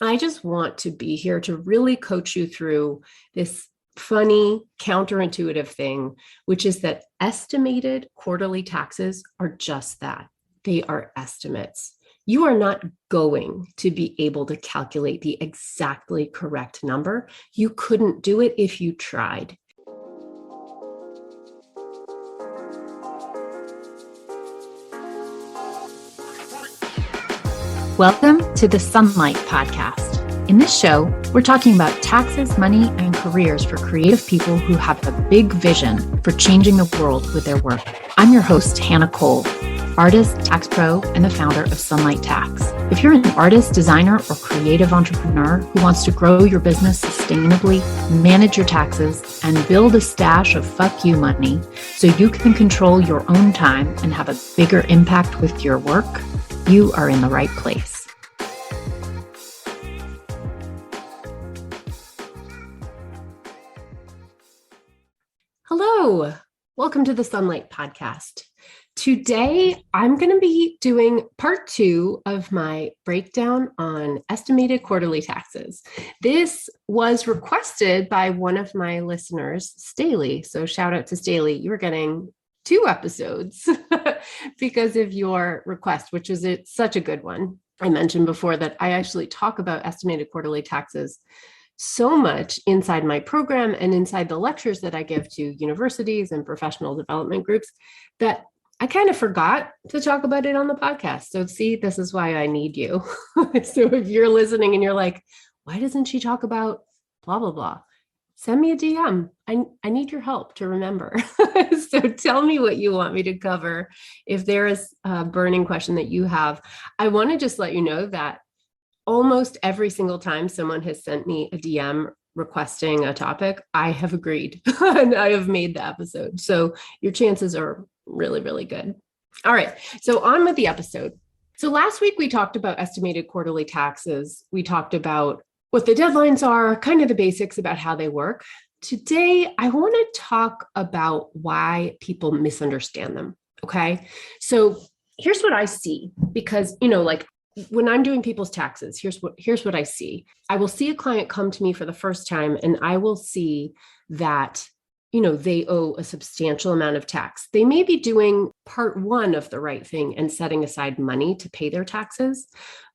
I just want to be here to really coach you through this funny, counterintuitive thing, which is that estimated quarterly taxes are just that. They are estimates. You are not going to be able to calculate the exactly correct number. You couldn't do it if you tried. Welcome to the Sunlight Podcast. In this show, we're talking about taxes, money, and careers for creative people who have a big vision for changing the world with their work. I'm your host, Hannah Cole, artist, tax pro, and the founder of Sunlight Tax. If you're an artist, designer, or creative entrepreneur who wants to grow your business sustainably, manage your taxes, and build a stash of fuck you money so you can control your own time and have a bigger impact with your work, you are in the right place. Hello, welcome to the Sunlight Podcast. Today, I'm going to be doing part 2 of my breakdown on estimated quarterly taxes. This was requested by one of my listeners, Staley. So shout out to Staley. You're getting 2 episodes because of your request, which is such a good one. I mentioned before that I actually talk about estimated quarterly taxes so much inside my program and inside the lectures that I give to universities and professional development groups that I kind of forgot to talk about it on the podcast. So see, this is why I need you. So if you're listening and you're like, why doesn't she talk about blah, blah, blah? Send me a DM. I need your help to remember. So tell me what you want me to cover. If there is a burning question that you have, I want to just let you know that almost every single time someone has sent me a DM requesting a topic, I have agreed and I have made the episode. So your chances are really, really good. All right. So on with the episode. So last week we talked about estimated quarterly taxes. We talked about what the deadlines are, kind of the basics about how they work. Today, I want to talk about why people misunderstand them. Okay. So here's what I see, because, like when I'm doing people's taxes, here's what I see. I will see a client come to me for the first time and I will see that, they owe a substantial amount of tax. They may be doing part 1 of the right thing and setting aside money to pay their taxes,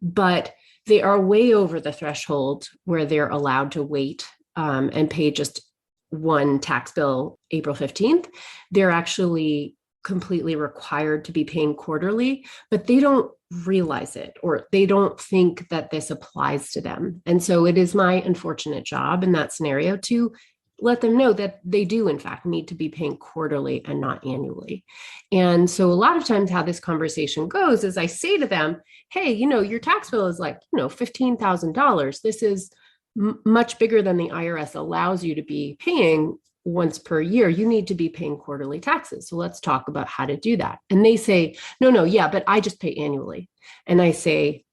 but they are way over the threshold where they're allowed to wait and pay just one tax bill April 15th. They're actually completely required to be paying quarterly, but they don't realize it or they don't think that this applies to them. And so it is my unfortunate job in that scenario to let them know that they do, in fact, need to be paying quarterly and not annually. And so a lot of times how this conversation goes is I say to them, hey, your tax bill is like, $15,000. This is much bigger than the IRS allows you to be paying once per year. You need to be paying quarterly taxes. So let's talk about how to do that. And they say, no, yeah, but I just pay annually. And I say,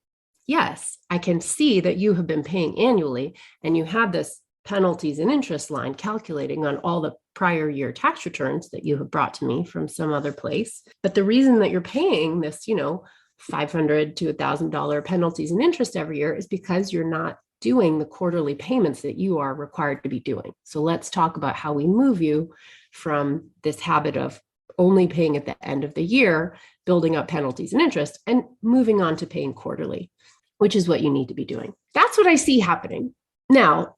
yes, I can see that you have been paying annually and you have this penalties and interest line calculating on all the prior year tax returns that you have brought to me from some other place. But the reason that you're paying this, $500 to $1,000 penalties and interest every year is because you're not doing the quarterly payments that you are required to be doing. So let's talk about how we move you from this habit of only paying at the end of the year, building up penalties and interest, and moving on to paying quarterly, which is what you need to be doing. That's what I see happening. Now,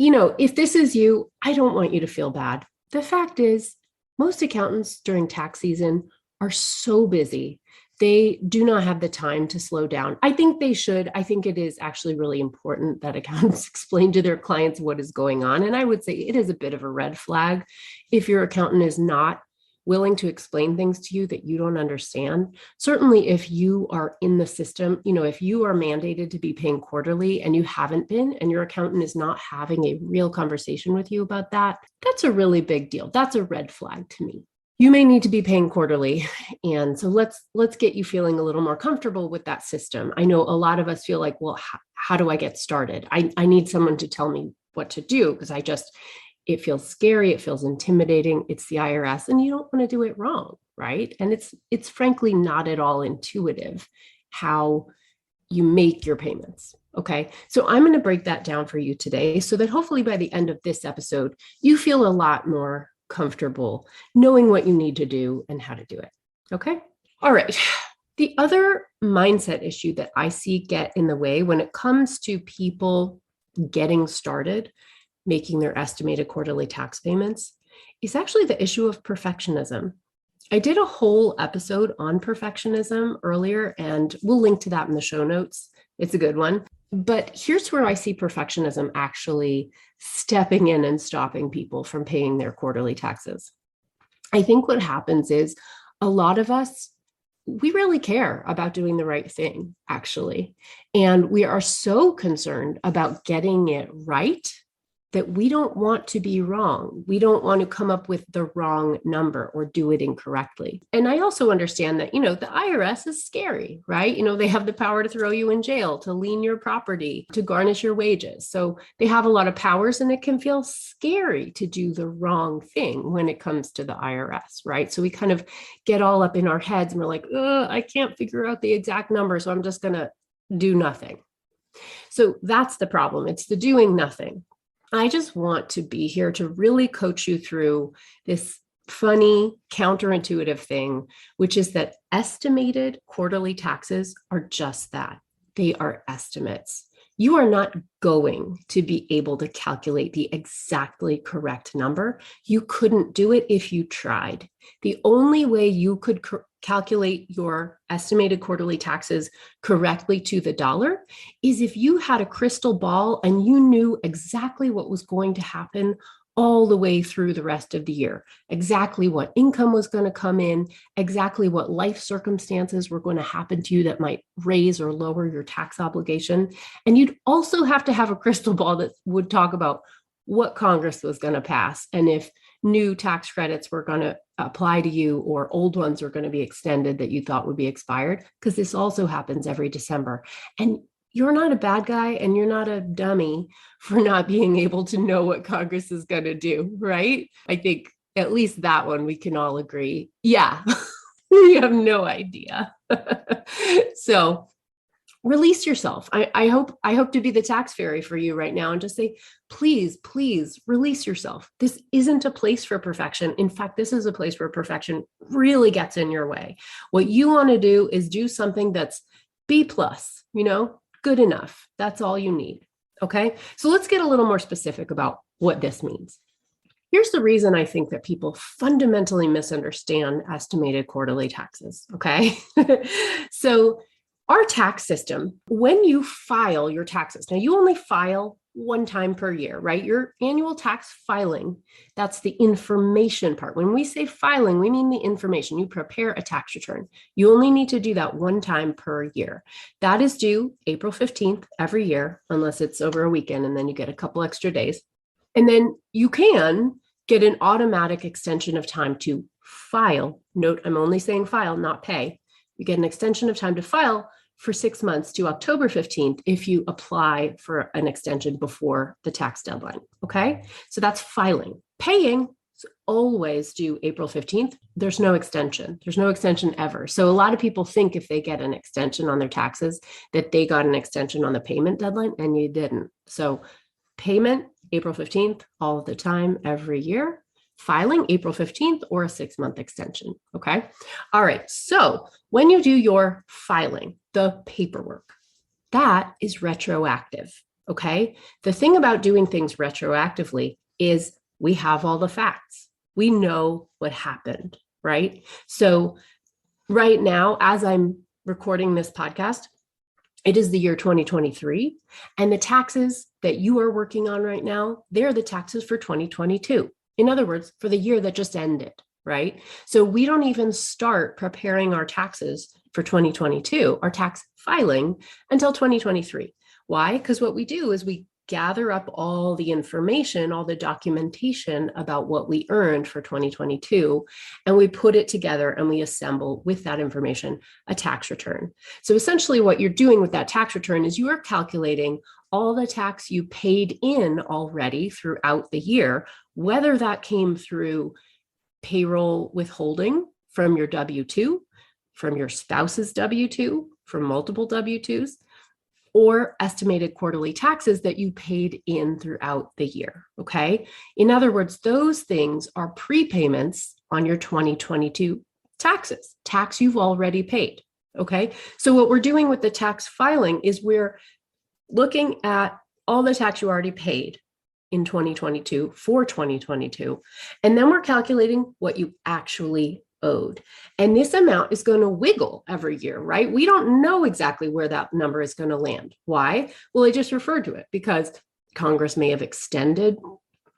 if this is you, I don't want you to feel bad. The fact is, most accountants during tax season are so busy. They do not have the time to slow down. I think they should. I think it is actually really important that accountants explain to their clients what is going on. And I would say it is a bit of a red flag if your accountant is not willing to explain things to you that you don't understand. Certainly if you are in the system, if you are mandated to be paying quarterly and you haven't been, and your accountant is not having a real conversation with you about that, that's a really big deal. That's a red flag to me. You may need to be paying quarterly. And so let's get you feeling a little more comfortable with that system. I know a lot of us feel like, well, how do I get started? I need someone to tell me what to do because it feels scary. It feels intimidating. It's the IRS and you don't want to do it wrong, right? And it's frankly not at all intuitive how you make your payments. Okay, so I'm going to break that down for you today so that hopefully by the end of this episode, you feel a lot more comfortable knowing what you need to do and how to do it. Okay, all right. The other mindset issue that I see get in the way when it comes to people getting started, making their estimated quarterly tax payments, is actually the issue of perfectionism. I did a whole episode on perfectionism earlier, and we'll link to that in the show notes. It's a good one. But here's where I see perfectionism actually stepping in and stopping people from paying their quarterly taxes. I think what happens is a lot of us, we really care about doing the right thing, actually. And we are so concerned about getting it right that we don't want to be wrong. We don't want to come up with the wrong number or do it incorrectly. And I also understand that, the IRS is scary, right? They have the power to throw you in jail, to lien your property, to garnish your wages. So they have a lot of powers, and it can feel scary to do the wrong thing when it comes to the IRS, right? So we kind of get all up in our heads and we're like, I can't figure out the exact number, so I'm just going to do nothing. So that's the problem. It's the doing nothing. I just want to be here to really coach you through this funny, counterintuitive thing, which is that estimated quarterly taxes are just that. They are estimates. You are not going to be able to calculate the exactly correct number. You couldn't do it if you tried. The only way you could calculate your estimated quarterly taxes correctly to the dollar is if you had a crystal ball and you knew exactly what was going to happen all the way through the rest of the year, exactly what income was going to come in, exactly what life circumstances were going to happen to you that might raise or lower your tax obligation. And you'd also have to have a crystal ball that would talk about what Congress was going to pass and if new tax credits were going to apply to you or old ones are going to be extended that you thought would be expired, because this also happens every December. And you're not a bad guy and you're not a dummy for not being able to know what Congress is going to do, right? I think at least that one we can all agree. Yeah, we have no idea. So release yourself. I hope to be the tax fairy for you right now and just say, please release yourself. This isn't a place for perfection. In fact, this is a place where perfection really gets in your way. What you want to do is do something that's B+, good enough. That's all you need. Okay. So let's get a little more specific about what this means. Here's the reason I think that people fundamentally misunderstand estimated quarterly taxes. Okay. So our tax system, when you file your taxes, now you only file one time per year, right? Your annual tax filing, that's the information part. When we say filing, we mean the information. You prepare a tax return. You only need to do that one time per year. That is due April 15th every year, unless it's over a weekend, and then you get a couple extra days. And then you can get an automatic extension of time to file. Note, I'm only saying file, not pay. You get an extension of time to file for 6 months to October 15th if you apply for an extension before the tax deadline. Okay, so that's filing. Paying is always due April 15th. There's no extension. There's no extension ever. So a lot of people think if they get an extension on their taxes that they got an extension on the payment deadline, and you didn't. So payment, April 15th, all the time, every year. Filing April 15th or a 6-month extension. Okay. All right. So when you do your filing, the paperwork, that is retroactive. Okay. The thing about doing things retroactively is we have all the facts. We know what happened, right? So right now, as I'm recording this podcast, it is the year 2023, and the taxes that you are working on right now, they're the taxes for 2022. In other words, for the year that just ended, right? So we don't even start preparing our taxes for 2022, our tax filing, until 2023. Why? Because what we do is we gather up all the information, all the documentation about what we earned for 2022, and we put it together and we assemble with that information a tax return. So essentially what you're doing with that tax return is you are calculating all the tax you paid in already throughout the year, whether that came through payroll withholding from your W-2, from your spouse's W-2, from multiple W-2s, or estimated quarterly taxes that you paid in throughout the year. Okay. In other words, those things are prepayments on your 2022 taxes, tax you've already paid. Okay. So what we're doing with the tax filing is we're looking at all the tax you already paid in 2022 for 2022. And then we're calculating what you actually owed. And this amount is going to wiggle every year, right? We don't know exactly where that number is going to land. Why? Well, I just referred to it because Congress may have extended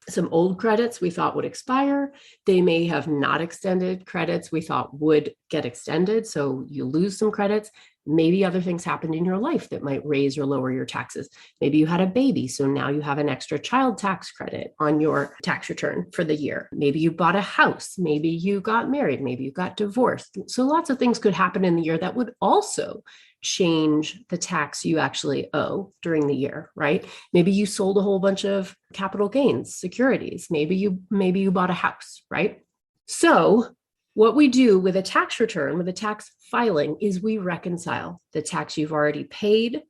some old credits we thought would expire. They may have not extended credits we thought would get extended. So you lose some credits. Maybe other things happened in your life that might raise or lower your taxes. Maybe you had a baby, so now you have an extra child tax credit on your tax return for the year. Maybe you bought a house. Maybe you got married. Maybe you got divorced. So lots of things could happen in the year that would also change the tax you actually owe during the year, right? Maybe you sold a whole bunch of capital gains securities. Maybe you bought a house, right? So what we do with a tax return, with a tax filing, is we reconcile the tax you've already paid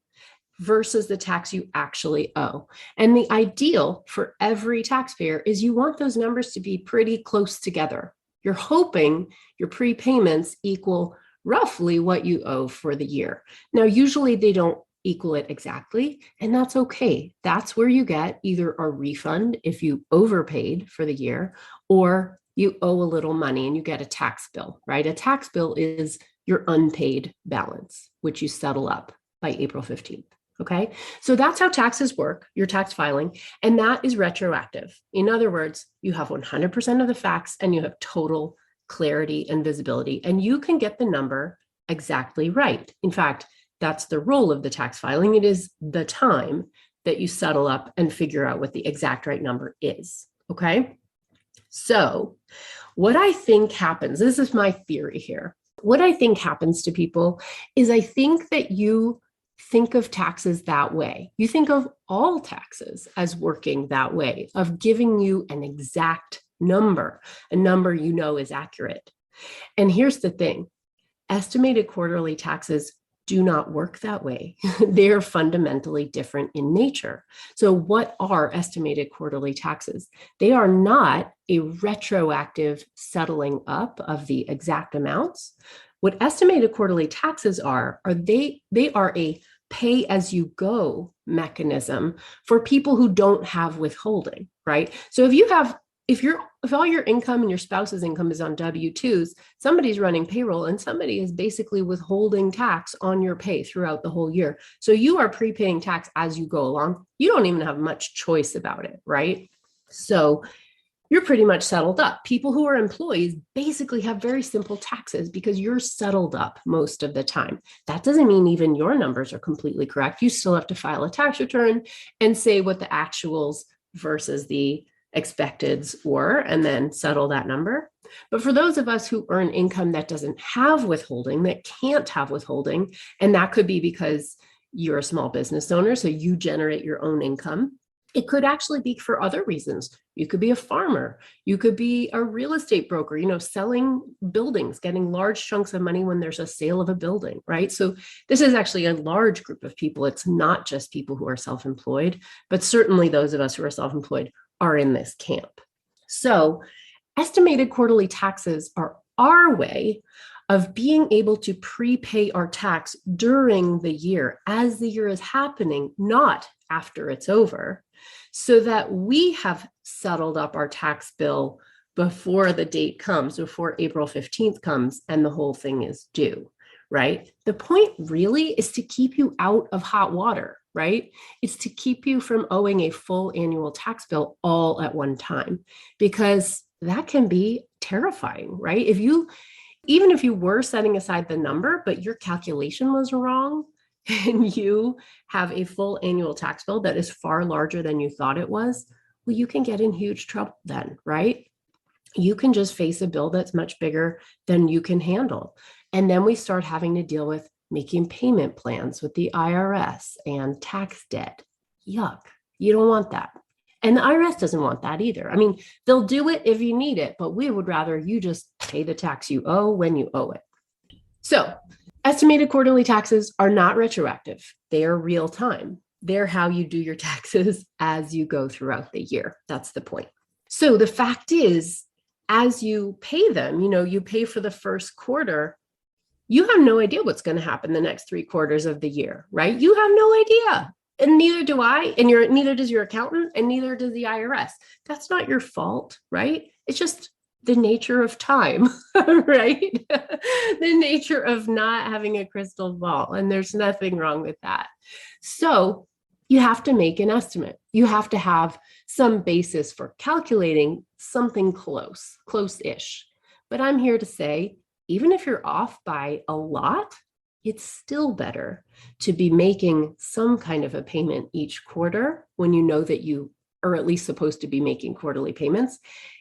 versus the tax you actually owe. And the ideal for every taxpayer is you want those numbers to be pretty close together. You're hoping your prepayments equal roughly what you owe for the year. Now, usually they don't equal it exactly, and that's okay. That's where you get either a refund if you overpaid for the year, or you owe a little money and you get a tax bill, right? A tax bill is your unpaid balance, which you settle up by April 15th. Okay. So that's how taxes work, your tax filing, and that is retroactive. In other words, you have 100% of the facts and you have total clarity and visibility, and you can get the number exactly right. In fact, that's the role of the tax filing. It is the time that you settle up and figure out what the exact right number is. Okay. So what I think happens, this is my theory here. What I think happens to people is I think that you think of taxes that way. You think of all taxes as working that way, of giving you an exact number, a number you know is accurate. And here's the thing, estimated quarterly taxes do not work that way. They're fundamentally different in nature. So what are estimated quarterly taxes? They are not a retroactive settling up of the exact amounts. What estimated quarterly taxes are they are a pay as you go mechanism for people who don't have withholding, right? So if all your income and your spouse's income is on W-2s, somebody's running payroll and somebody is basically withholding tax on your pay throughout the whole year. So you are prepaying tax as you go along. You don't even have much choice about it, right? So you're pretty much settled up. People who are employees basically have very simple taxes because you're settled up most of the time. That doesn't mean even your numbers are completely correct. You still have to file a tax return and say what the actuals versus the expecteds were, and then settle that number. But for those of us who earn income that doesn't have withholding, that can't have withholding, and that could be because you're a small business owner, so you generate your own income. It could actually be for other reasons. You could be a farmer. You could be a real estate broker, selling buildings, getting large chunks of money when there's a sale of a building, right? So this is actually a large group of people. It's not just people who are self-employed, but certainly those of us who are self-employed are in this camp. So estimated quarterly taxes are our way of being able to prepay our tax during the year as the year is happening, not after it's over, so that we have settled up our tax bill before the date comes, before April 15th comes and the whole thing is due, right? The point really is to keep you out of hot water, right? It's to keep you from owing a full annual tax bill all at one time, because that can be terrifying, right? Even if you were setting aside the number, but your calculation was wrong and you have a full annual tax bill that is far larger than you thought it was, well, you can get in huge trouble then, right? You can just face a bill that's much bigger than you can handle. And then we start having to deal with making payment plans with the IRS and tax debt. Yuck. You don't want that. And the IRS doesn't want that either. I mean, they'll do it if you need it, but we would rather you just pay the tax you owe when you owe it. So Estimated quarterly taxes are not retroactive. They are real time. They're how you do your taxes as you go throughout the year. That's the point. So the fact is, as you pay them, you pay for the first quarter, you have no idea what's going to happen the next 3 quarters of the year, right? You have no idea. And neither do I, and neither does your accountant, and neither does the IRS. That's not your fault, right? It's just the nature of time, right? The nature of not having a crystal ball. And there's nothing wrong with that. So you have to make an estimate. You have to have some basis for calculating something close-ish. But I'm here to say, even if you're off by a lot, it's still better to be making some kind of a payment each quarter when you know that you are at least supposed to be making quarterly payments.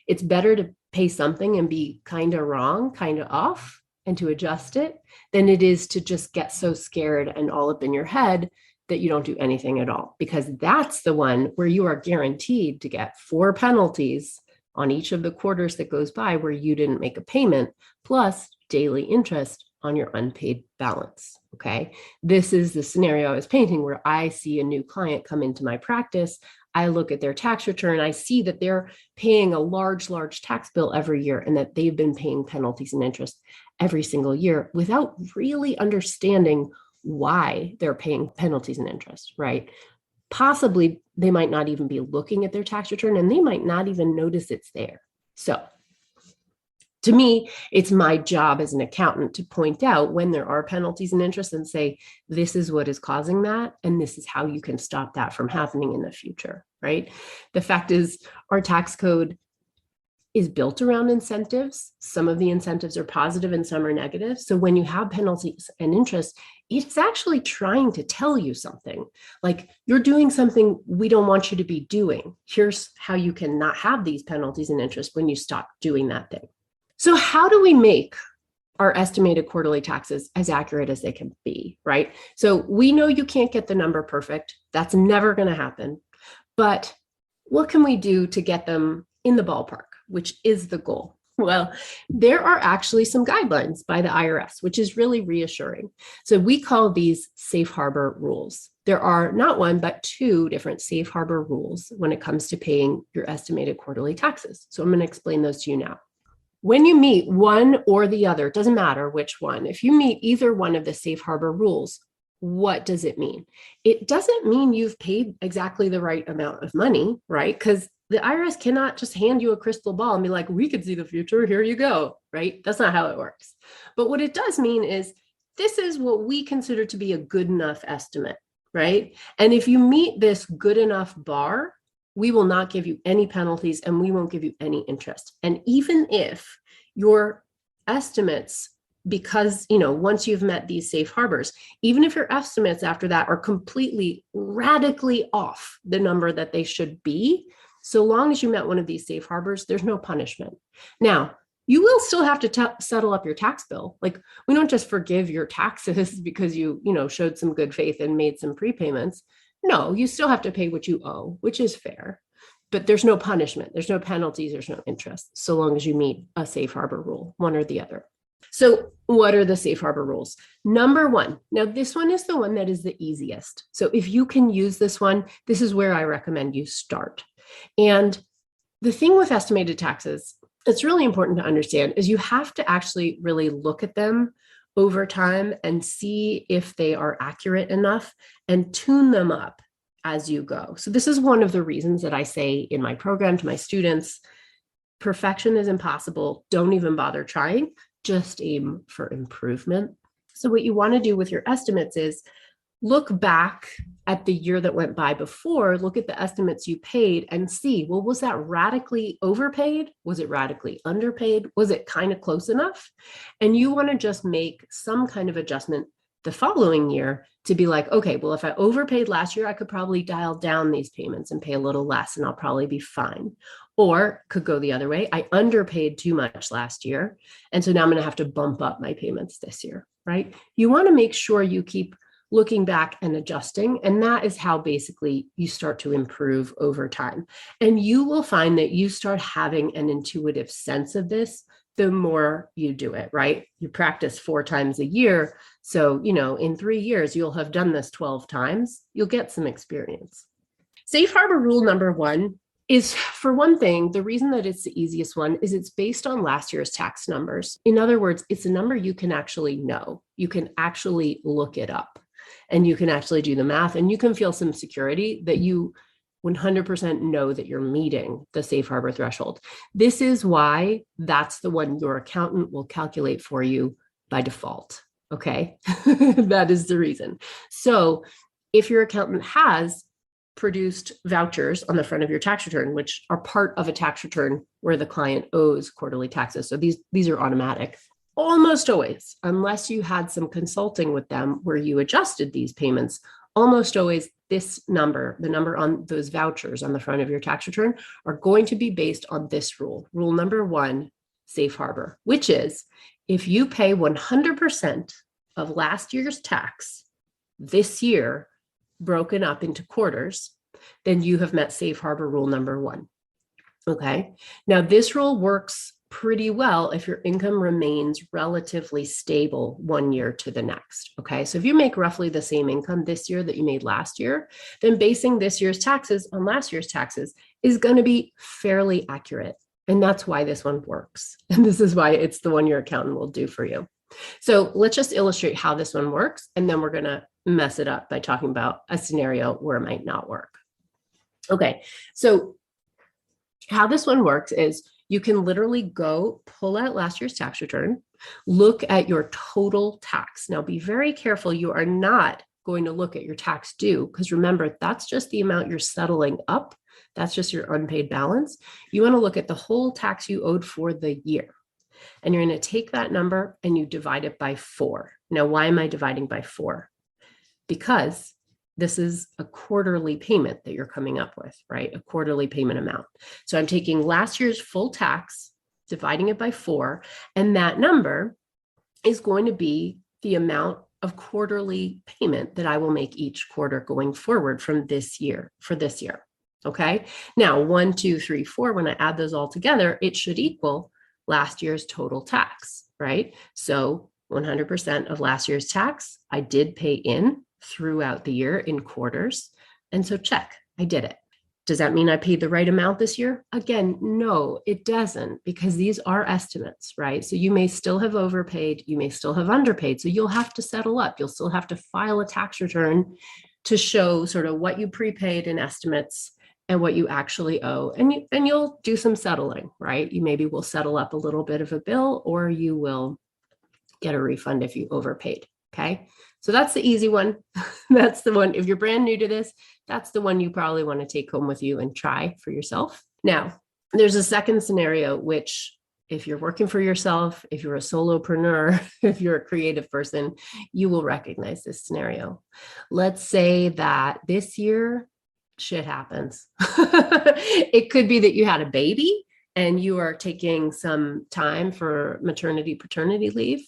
It's better to pay something and be kind of wrong, kind of off, and to adjust it than it is to just get so scared and all up in your head that you don't do anything at all, because that's the one where you are guaranteed to get 4 penalties on each of the quarters that goes by where you didn't make a payment, plus daily interest on your unpaid balance. Okay. This is the scenario I was painting where I see a new client come into my practice. I look at their tax return. I see that they're paying a large tax bill every year and that they've been paying penalties and interest every single year without really understanding why they're paying penalties and interest, right? Possibly they might not even be looking at their tax return and they might not even notice it's there. So to me, it's my job as an accountant to point out when there are penalties and interest and say, this is what is causing that, and this is how you can stop that from happening in the future, right? The fact is, our tax code is built around incentives. Some of the incentives are positive and some are negative. So when you have penalties and interest, it's actually trying to tell you something. Like, you're doing something we don't want you to be doing. Here's how you can not have these penalties and interest when you stop doing that thing. So how do we make our estimated quarterly taxes as accurate as they can be, right? So we know you can't get the number perfect. That's never going to happen. But what can we do to get them in the ballpark, which is the goal? Well, there are actually some guidelines by the IRS, which is really reassuring. So we call these safe harbor rules. There are not 1, but 2 different safe harbor rules when it comes to paying your estimated quarterly taxes. So I'm going to explain those to you now. When you meet one or the other, it doesn't matter which one. If you meet either one of the safe harbor rules, what does it mean? It doesn't mean you've paid exactly the right amount of money, right? Because the IRS cannot just hand you a crystal ball and be like, we could see the future, here you go, right? That's not how it works. But what it does mean is this is what we consider to be a good enough estimate, right? And if you meet this good enough bar, we will not give you any penalties and we won't give you any interest. And even if your estimates, because, once you've met these safe harbors, even if your estimates after that are completely radically off the number that they should be, so long as you met one of these safe harbors, there's no punishment. Now, you will still have to settle up your tax bill. Like, we don't just forgive your taxes because you showed some good faith and made some prepayments. No, you still have to pay what you owe, which is fair, but there's no punishment. There's no penalties. There's no interest, so long as you meet a safe harbor rule, one or the other. So what are the safe harbor rules? Number 1, now this one is the one that is the easiest. So if you can use this one, this is where I recommend you start. And the thing with estimated taxes, it's really important to understand, is you have to actually really look at them over time and see if they are accurate enough and tune them up as you go. So this is one of the reasons that I say in my program to my students, perfection is impossible. Don't even bother trying. Just aim for improvement. So what you want to do with your estimates is look back at the year that went by before, look at the estimates you paid and see, well, was that radically overpaid? Was it radically underpaid? Was it kind of close enough? And you want to just make some kind of adjustment the following year to be like, okay, well, if I overpaid last year, I could probably dial down these payments and pay a little less and I'll probably be fine. Or could go the other way. I underpaid too much last year. And so now I'm going to have to bump up my payments this year, right? You want to make sure you keep looking back and adjusting. And that is how basically you start to improve over time. And you will find that you start having an intuitive sense of this the more you do it, right? You practice 4 times a year. So, in 3 years, you'll have done this 12 times. You'll get some experience. Safe harbor rule number 1 is, for one thing, the reason that it's the easiest one is it's based on last year's tax numbers. In other words, it's a number you can actually know. You can actually look it up and you can actually do the math and you can feel some security that you 100% know that you're meeting the safe harbor threshold. This is why that's the one your accountant will calculate for you by default. Okay, that is the reason. So if your accountant has produced vouchers on the front of your tax return, which are part of a tax return where the client owes quarterly taxes. So these are automatic, almost always, unless you had some consulting with them where you adjusted these payments, almost always this number, the number on those vouchers on the front of your tax return, are going to be based on this rule. Rule number 1, safe harbor, which is if you pay 100% of last year's tax this year, broken up into quarters, then you have met safe harbor rule number 1. Okay. Now this rule works pretty well if your income remains relatively stable 1 year to the next. Okay. So if you make roughly the same income this year that you made last year, then basing this year's taxes on last year's taxes is going to be fairly accurate. And that's why this one works. And this is why it's the one your accountant will do for you. So let's just illustrate how this one works. And then we're going to mess it up by talking about a scenario where it might not work. Okay. So how this one works is you can literally go pull out last year's tax return, look at your total tax. Now be very careful. You are not going to look at your tax due because remember, that's just the amount you're settling up. That's just your unpaid balance. You want to look at the whole tax you owed for the year. And you're going to take that number and you divide it by 4. Now, why am I dividing by 4? Because this is a quarterly payment that you're coming up with, right? A quarterly payment amount. So I'm taking last year's full tax, dividing it by 4, and that number is going to be the amount of quarterly payment that I will make each quarter going forward from this year, for this year. Okay. Now, 1, 2, 3, 4, when I add those all together, it should equal last year's total tax, right? So 100% of last year's tax, I did pay in throughout the year in quarters. And so check, I did it. Does that mean I paid the right amount this year? Again, no, it doesn't, because these are estimates, right? So you may still have overpaid, you may still have underpaid. So you'll have to settle up. You'll still have to file a tax return to show sort of what you prepaid in estimates and what you actually owe. And you'll do some settling, right? You maybe will settle up a little bit of a bill, or you will get a refund if you overpaid. Okay. So that's the easy one. That's the one. If you're brand new to this, that's the one you probably want to take home with you and try for yourself. Now, there's a second scenario, which if you're working for yourself, if you're a solopreneur, if you're a creative person, you will recognize this scenario. Let's say that this year, shit happens. It could be that you had a baby and you are taking some time for maternity, paternity leave,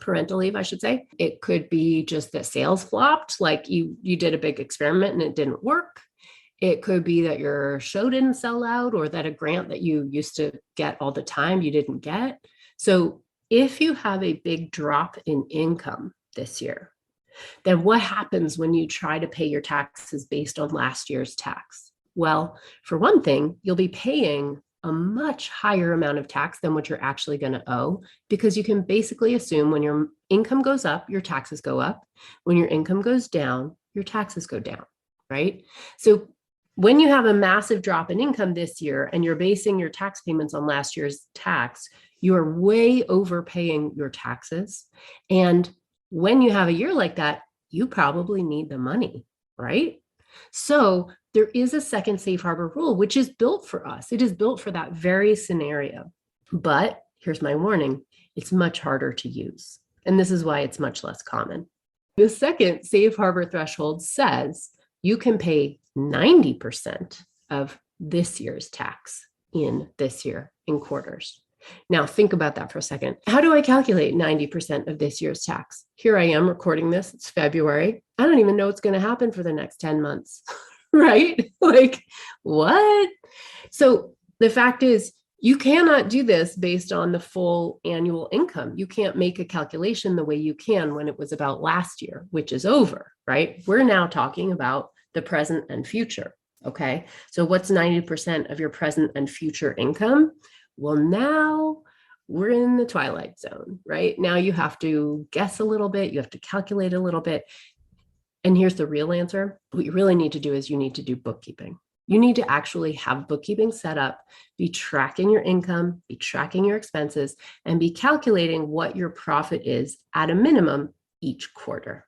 parental leave, I should say. It could be just that sales flopped, like you did a big experiment and it didn't work. It could be that your show didn't sell out, or that a grant that you used to get all the time you didn't get. So if you have a big drop in income this year, then what happens when you try to pay your taxes based on last year's tax? Well, for one thing, you'll be paying a much higher amount of tax than what you're actually going to owe, because you can basically assume when your income goes up, your taxes go up. When your income goes down, your taxes go down, right? So when you have a massive drop in income this year and you're basing your tax payments on last year's tax, you are way overpaying your taxes. And when you have a year like that, you probably need the money, right? So there is a second safe harbor rule, which is built for us. It is built for that very scenario. But here's my warning, it's much harder to use. And this is why it's much less common. The second safe harbor threshold says you can pay 90% of this year's tax in this year in quarters. Now, think about that for a second. How do I calculate 90% of this year's tax? Here I am recording this. It's February. I don't even know what's going to happen for the next 10 months, right? Like, what? So the fact is, You cannot do this based on the full annual income. You can't make a calculation the way you can when it was about last year, which is over, right? We're now talking about the present and future. Okay. So what's 90% of your present and future income? Well, now we're in the twilight zone, right? Now you have to guess a little bit. You have to calculate a little bit. And here's the real answer. What you really need to do is you need to do bookkeeping. You need to actually have bookkeeping set up, be tracking your income, be tracking your expenses, and be calculating what your profit is at a minimum each quarter.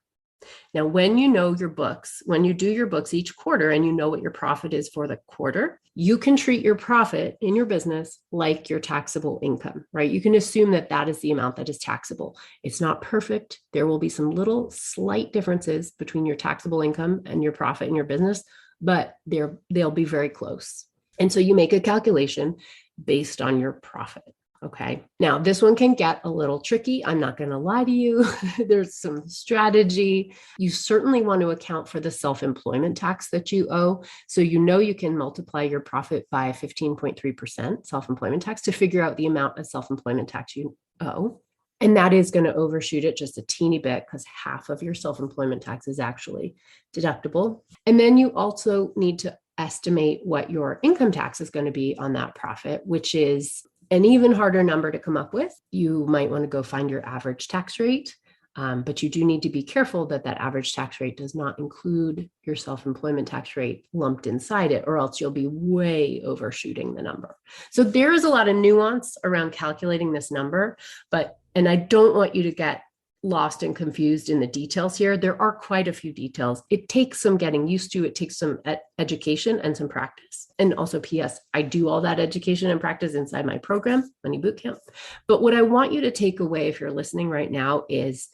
Now, when you know your books, when you do your books each quarter and you know what your profit is for the quarter, you can treat your profit in your business like your taxable income, right? You can assume that that is the amount that is taxable. It's not perfect. There will be some little slight differences between your taxable income and your profit in your business, but they'll be very close. And so you make a calculation based on your profit. Okay. Now, this one can get a little tricky. I'm not going to lie to you. There's some strategy. You certainly want to account for the self-employment tax that you owe. So you can multiply your profit by 15.3% self-employment tax to figure out the amount of self-employment tax you owe. And that is going to overshoot it just a teeny bit because half of your self-employment tax is actually deductible. And then you also need to estimate what your income tax is going to be on that profit, which is an even harder number to come up with. You might want to go find your average tax rate, but you do need to be careful that that average tax rate does not include your self-employment tax rate lumped inside it, or else you'll be way overshooting the number. So there is a lot of nuance around calculating this number, and I don't want you to get lost and confused in the details here. There are quite a few details. It takes some getting used to. It takes some education and some practice. And also, P.S., I do all that education and practice inside my program, Money Bootcamp. But what I want you to take away if you're listening right now is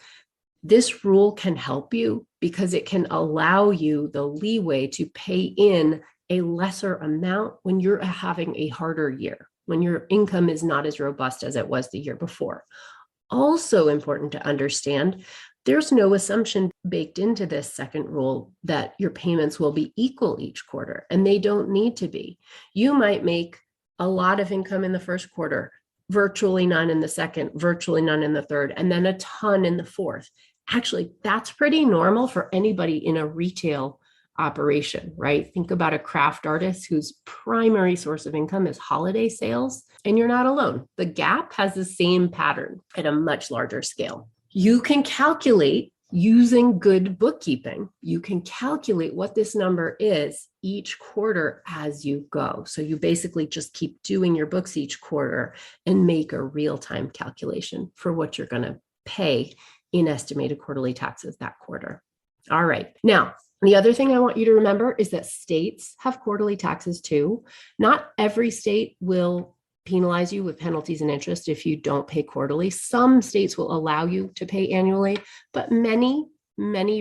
this rule can help you because it can allow you the leeway to pay in a lesser amount when you're having a harder year, when your income is not as robust as it was the year before. Also important to understand, there's no assumption baked into this second rule that your payments will be equal each quarter, and they don't need to be. You might make a lot of income in the first quarter, virtually none in the second, virtually none in the third, and then a ton in the fourth. Actually, that's pretty normal for anybody in a retail operation, right? Think about a craft artist whose primary source of income is holiday sales, and you're not alone. The Gap has the same pattern at a much larger scale. You can calculate using good bookkeeping. You can calculate what this number is each quarter as you go. So you basically just keep doing your books each quarter and make a real-time calculation for what you're going to pay in estimated quarterly taxes that quarter. All right. Now, the other thing I want you to remember is that states have quarterly taxes too. Not every state will penalize you with penalties and interest if you don't pay quarterly. Some states will allow you to pay annually, but many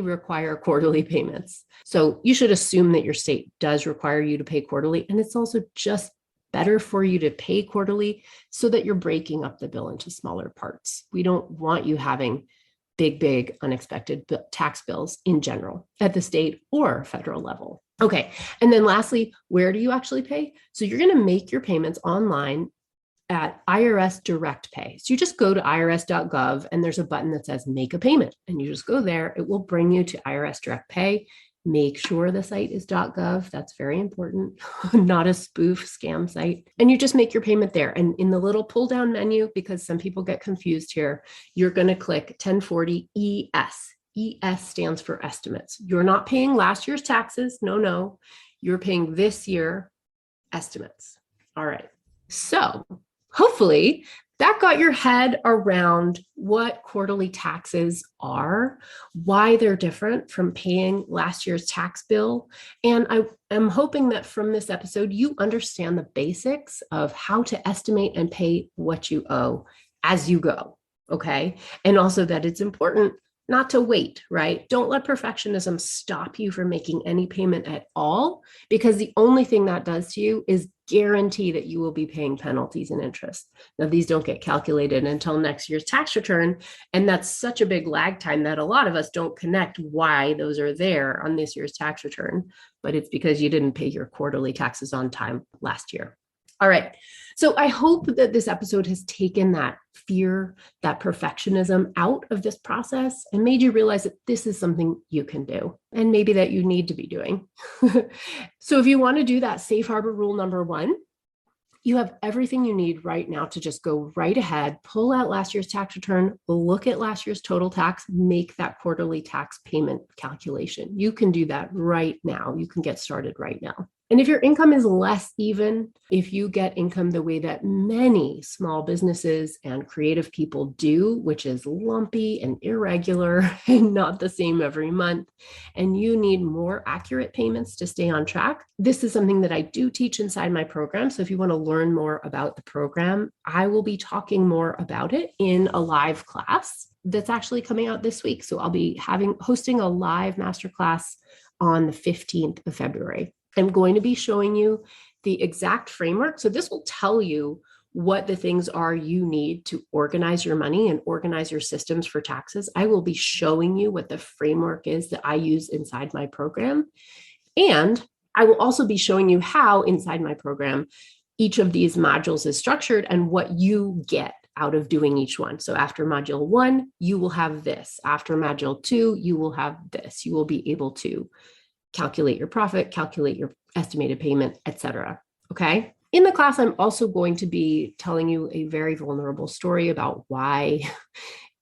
require quarterly payments. So you should assume that your state does require you to pay quarterly. And it's also just better for you to pay quarterly so that you're breaking up the bill into smaller parts. We don't want you having big, unexpected tax bills in general at the state or federal level. Okay. And then lastly, where do you actually pay? So you're going to make your payments online at IRS Direct Pay. So you just go to irs.gov and there's a button that says make a payment and you just go there. It will bring you to IRS Direct Pay. Make sure the site is .gov. That's very important, not a spoof scam site. And you just make your payment there. And in the little pull down menu, because some people get confused here, you're going to click 1040 ES. ES stands for estimates. You're not paying last year's taxes. No. You're paying this year estimates. All right. So hopefully that got your head around what quarterly taxes are, why they're different from paying last year's tax bill. And I am hoping that from this episode, you understand the basics of how to estimate and pay what you owe as you go, okay? And also that it's important not to wait, right? Don't let perfectionism stop you from making any payment at all, because the only thing that does to you is guarantee that you will be paying penalties and interest. Now, these don't get calculated until next year's tax return, and that's such a big lag time that a lot of us don't connect why those are there on this year's tax return, but it's because you didn't pay your quarterly taxes on time last year. All right. So I hope that this episode has taken that fear, that perfectionism out of this process and made you realize that this is something you can do and maybe that you need to be doing. So if you want to do that safe harbor rule number 1, you have everything you need right now to just go right ahead, pull out last year's tax return, look at last year's total tax, make that quarterly tax payment calculation. You can do that right now. You can get started right now. And if your income is less even, if you get income the way that many small businesses and creative people do, which is lumpy and irregular and not the same every month, and you need more accurate payments to stay on track, this is something that I do teach inside my program. So if you want to learn more about the program, I will be talking more about it in a live class that's actually coming out this week. So I'll be hosting a live masterclass on the 15th of February. I'm going to be showing you the exact framework. So this will tell you what the things are you need to organize your money and organize your systems for taxes. I will be showing you what the framework is that I use inside my program. And I will also be showing you how inside my program, each of these modules is structured and what you get out of doing each one. So after module 1, you will have this. After module 2, you will have this. You will be able to calculate your profit, calculate your estimated payment, etc. Okay. In the class, I'm also going to be telling you a very vulnerable story about why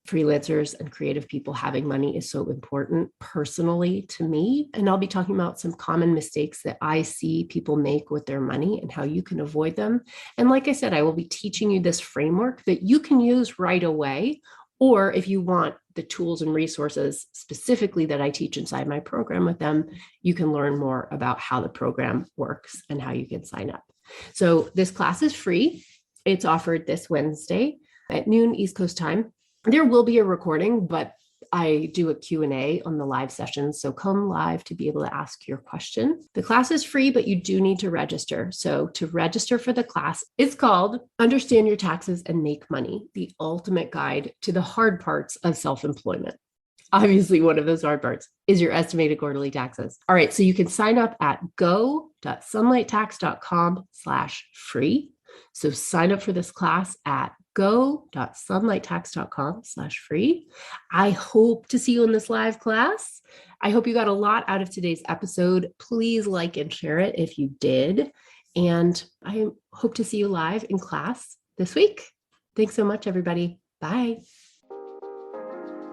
freelancers and creative people having money is so important personally to me. And I'll be talking about some common mistakes that I see people make with their money and how you can avoid them. And like I said, I will be teaching you this framework that you can use right away. Or if you want the tools and resources specifically that I teach inside my program with them, you can learn more about how the program works and how you can sign up. So this class is free. It's offered this Wednesday at noon East Coast time. There will be a recording, but I do a Q&A on the live sessions. So come live to be able to ask your question. The class is free, but you do need to register. So to register for the class, it's called Understand Your Taxes and Make Money, the ultimate guide to the hard parts of self-employment. Obviously, one of those hard parts is your estimated quarterly taxes. All right, so you can sign up at go.sunlighttax.com/free. So sign up for this class at go.sunlighttax.com/free. I hope to see you in this live class. I hope you got a lot out of today's episode. Please like and share it if you did. And I hope to see you live in class this week. Thanks so much, everybody. Bye.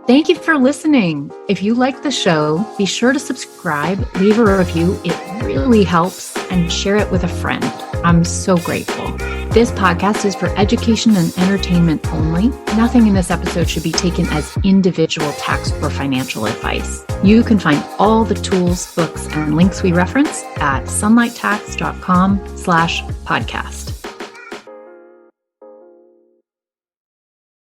Thank you for listening. If you like the show, be sure to subscribe, leave a review. It really helps, and share it with a friend. I'm so grateful. This podcast is for education and entertainment only. Nothing in this episode should be taken as individual tax or financial advice. You can find all the tools, books, and links we reference at sunlighttax.com/podcast.